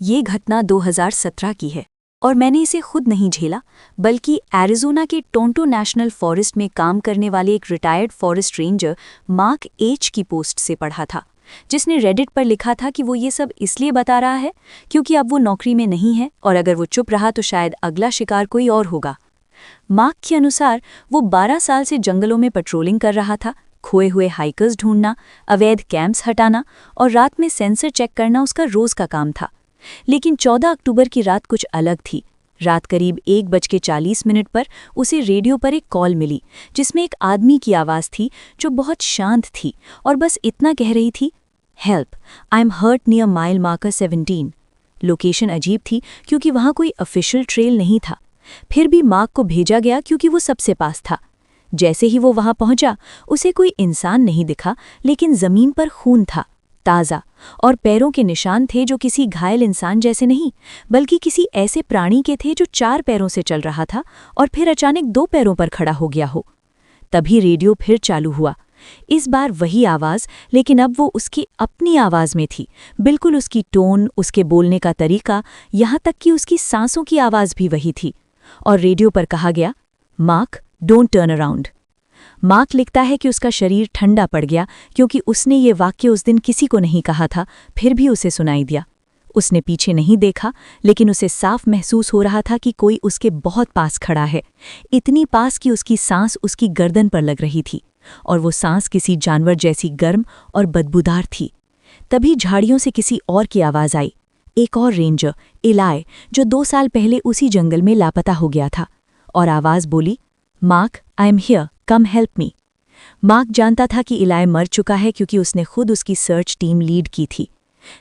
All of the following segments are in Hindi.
ये घटना 2017 की है और मैंने इसे खुद नहीं झेला बल्कि एरिज़ोना के टोंटो नेशनल फॉरेस्ट में काम करने वाले एक retired forest ranger mark H की पोस्ट से पढ़ा था, जिसने रेडिट पर लिखा था कि वो ये सब इसलिए बता रहा है क्योंकि अब वो नौकरी में नहीं है और अगर वो चुप रहा तो शायद अगला शिकार कोई और होगा। मार्क के अनुसार वो 12 साल से जंगलों में पेट्रोलिंग कर रहा था। खोए हुए हाइकर्स ढूंढना, अवैध कैंप्स हटाना और रात में सेंसर चेक करना उसका रोज का काम था। लेकिन 14 अक्टूबर की रात कुछ अलग थी। रात करीब 1:40 पर उसे रेडियो पर एक कॉल मिली जिसमें एक आदमी की आवाज़ थी जो बहुत शांत थी और बस इतना कह रही थी, help, I am hurt near mile marker 17। Location अजीब थी क्योंकि वहाँ कोई ऑफिशियल ट्रेल नहीं था। फिर भी मार्क को भेजा गया क्योंकि वो सबसे पास था। जैसे ही वो वहां पहुंचा उसे कोई इंसान नहीं दिखा, लेकिन जमीन पर खून था, ताज़ा, और पैरों के निशान थे जो किसी घायल इंसान जैसे नहीं बल्कि किसी ऐसे प्राणी के थे जो 4 पैरों से चल रहा था और फिर अचानक 2 पैरों पर खड़ा हो गया हो। तभी रेडियो फिर चालू हुआ। इस बार वही आवाज़, लेकिन अब वो उसकी अपनी आवाज़ में थी। बिल्कुल उसकी टोन, उसके बोलने का तरीका, यहाँ तक कि उसकी सांसों की आवाज़ भी वही थी। और रेडियो पर कहा गया, mark, don't turn around. Mark लिखता है कि उसका शरीर ठंडा पड़ गया क्योंकि उसने ये वाक्य उस दिन किसी को नहीं कहा था, फिर भी उसे सुनाई दिया। उसने पीछे नहीं देखा, लेकिन उसे साफ महसूस हो रहा था कि कोई उसके बहुत पास खड़ा है, इतनी पास कि उसकी सांस उसकी गर्दन पर लग रही थी और वो सांस किसी जानवर जैसी गर्म और बदबूदार थी। तभी झाड़ियों से किसी और की आवाज़ आई, एक और रेंजर, इलाय, जो 2 साल पहले उसी जंगल में लापता हो गया था, और आवाज़ बोली, mark, I am here, come help me. Mark जानता था कि इलाय मर चुका है क्योंकि उसने खुद उसकी सर्च टीम लीड की थी।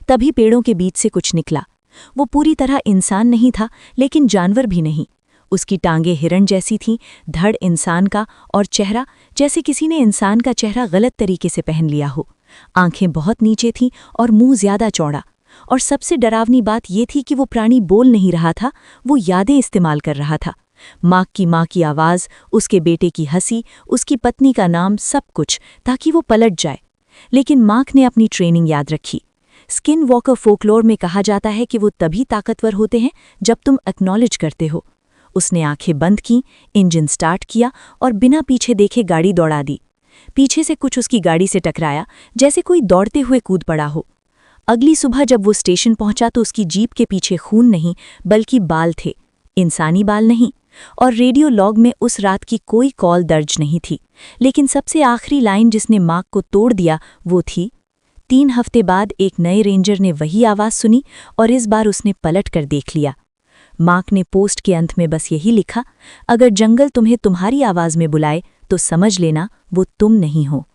तभी पेड़ों के बीच से कुछ निकला। वो पूरी तरह इंसान नहीं था, लेकिन जानवर भी नहीं। उसकी टांगें हिरण जैसी थीं, धड़ इंसान का, और चेहरा जैसे किसी ने इंसान का चेहरा गलत तरीके से पहन लिया हो। आंखें बहुत नीचे थीं और मुंह ज्यादा चौड़ा। और सबसे डरावनी बात ये थी कि वो प्राणी बोल नहीं रहा था, वो यादें इस्तेमाल कर रहा था। मार्क की माँ की आवाज़, उसके बेटे की हंसी, उसकी पत्नी का नाम, सब कुछ, ताकि वो पलट जाए। लेकिन मार्क ने अपनी ट्रेनिंग याद रखी। स्किन वॉकर फोकलोर में कहा जाता है कि वो तभी ताकतवर होते हैं जब तुम एक्नॉलेज करते हो। उसने आंखें बंद की, इंजन स्टार्ट किया और बिना पीछे देखे गाड़ी दौड़ा दी। पीछे से कुछ उसकी गाड़ी से टकराया, जैसे कोई दौड़ते हुए कूद पड़ा हो। अगली सुबह जब वो स्टेशन पहुंचा तो उसकी जीप के पीछे खून नहीं बल्कि बाल थे, इंसानी बाल नहीं। और रेडियो लॉग में उस रात की कोई कॉल दर्ज नहीं थी। लेकिन सबसे आखिरी लाइन जिसने मार्क को तोड़ दिया वो थी, 3 हफ्ते बाद एक नए रेंजर ने वही आवाज़ सुनी और इस बार उसने पलट कर देख लिया। मार्क ने पोस्ट के अंत में बस यही लिखा, अगर जंगल तुम्हें तुम्हारी आवाज़ में बुलाए तो समझ लेना वो तुम नहीं हो।